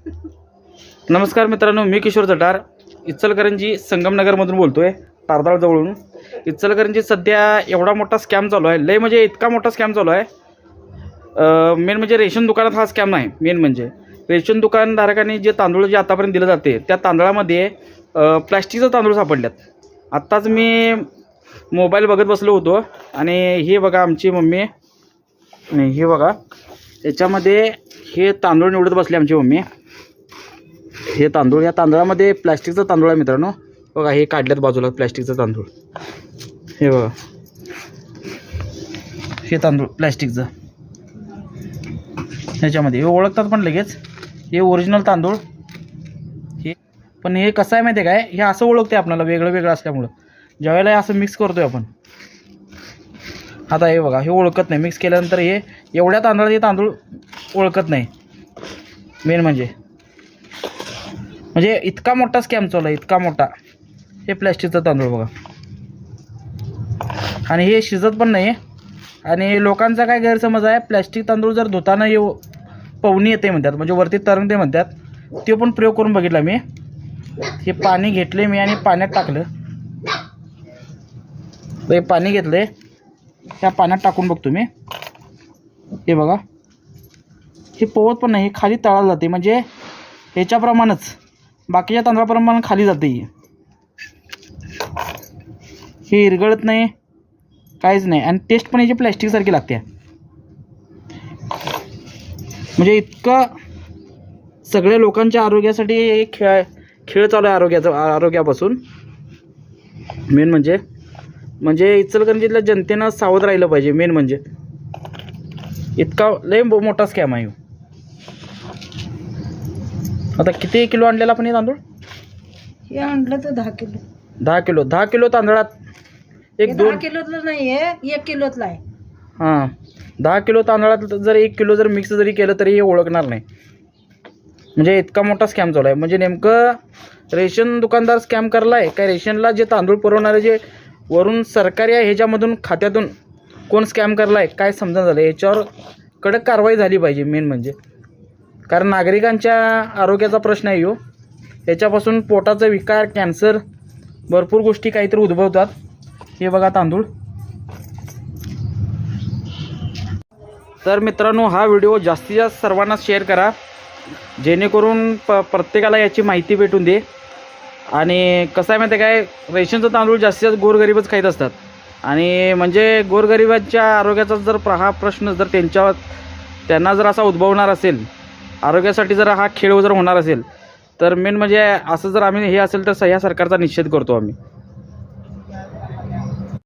नमस्कार मित्रांनो, मी किशोर जटार इचलकरंजी संगमनगरमधून बोलतोय, तारदाळ जवळून. इचलकरंजीत सध्या एवढा मोठा स्कॅम चालू आहे, लय म्हणजे इतका मोठा स्कॅम चालू आहे. मेन म्हणजे रेशन दुकानात हा स्कॅम नाही. मेन म्हणजे रेशन दुकानधारकांनी जे तांदूळ जे आतापर्यंत दिले जाते त्या तांदळामध्ये प्लॅस्टिकचं तांदूळ सापडल्यात. आत्ताच मी मोबाईल बघत बसलो होतो आणि हे बघा आमची मम्मी, नाही हे बघा याच्यामध्ये हे तांदूळ निवडत बसले आमची मम्मी. हे तांदूळ, या तांदळामध्ये प्लॅस्टिकचा तांदूळ आहे मित्रांनो. बघा हे काढल्यात बाजूला प्लॅस्टिकचा तांदूळ. हे बघा हे तांदूळ प्लॅस्टिकचं, ह्याच्यामध्ये हे ओळखतात पण लगेच हे ओरिजिनल तांदूळ. हे पण हे कसं आहे माहिती आहे काय, हे असं ओळखते आपल्याला वेगळं वेगळं असल्यामुळं. ज्यावेळेला असं मिक्स करतोय आपण, आता हे बघा हे ओळखत नाही. मिक्स केल्यानंतर हे एवढ्या तांदळात हे तांदूळ ओळखत नाही. मेन म्हणजे इतका मोठा स्कॅम चालू आहे, इतका मोठा. हे प्लॅस्टिकचा तांदूळ बघा, आणि हे शिजत पण नाही. आणि लोकांचा काय गैरसमज आहे, प्लॅस्टिक तांदूळ जर धुताना पवनी येते म्हणतात, म्हणजे वरती तरंगते म्हणतात. ते पण प्रयोग करून बघितला मी. हे पाणी घेतले मी आणि पाण्यात टाकलं. हे पाणी घेतले, त्या पाण्यात टाकून बघतो मी. हे बघा हे पोवत पण नाही, खाली तळाला जाते. म्हणजे ह्याच्याप्रमाणेच बाकीच्या तांदळाप्रमाणे खाली जाते. हे इरगळत नाही, काहीच नाही. आणि टेस्ट पण याची प्लॅस्टिकसारखी लागते. म्हणजे इतकं सगळ्या लोकांच्या आरोग्यासाठी एक खेळ चालू आहे, आरोग्यापासून. मेन म्हणजे इचलकरंजीतल्या जनतेनं सावध राहिलं पाहिजे. मेन म्हणजे इतका लय मोठा स्कॅम आहे. आता किती किलो आणलेला आपण हे तांदूळ? हे आणलं तर 10 किलो. 10 किलो तांदळात एक 2 किलोतलं नाही आहे, 1 किलोतला आहे. हां, 10 किलो तांदळात जर 1 किलो जर मिक्स जरी केलं तरी हे ओळखणार नाही. म्हणजे इतका मोठा स्कॅम चालू आहे. म्हणजे नेमकं रेशन दुकानदार स्कॅम करला आहे काय, रेशनला जे तांदूळ पुरवणारे जे वरून सरकारी आहे ह्याच्यामधून खात्यातून कोण स्कॅम करला आहे काय समजा झालं. याच्यावर कडक कारवाई झाली पाहिजे. मेन म्हणजे कारण नागरिकांच्या आरोग्याचा प्रश्न आहे हो. याच्यापासून पोटाचा विकार, कॅन्सर, भरपूर गोष्टी काहीतरी उद्भवतात. हे बघा तांदूळ. तर मित्रांनो, हा व्हिडिओ जास्तीत जास्त सर्वांना शेअर करा, जेणेकरून प्रत्येकाला याची माहिती भेटून दे. आणि कसं आहे माहिती आहे काय, रेशनचं तांदूळ जास्तीत जास्त गोरगरीबच खात असतात. आणि म्हणजे गोरगरिबांच्या आरोग्याचा जर हा प्रश्न जर त्यांना जर असा उद्भवणार असेल, आरोग्यासाठी जर हा खेळ जर होणार असेल, तर मेन म्हणजे असं जर आम्ही हे असेल तर ह्या सरकारचा निषेध करतो आम्ही.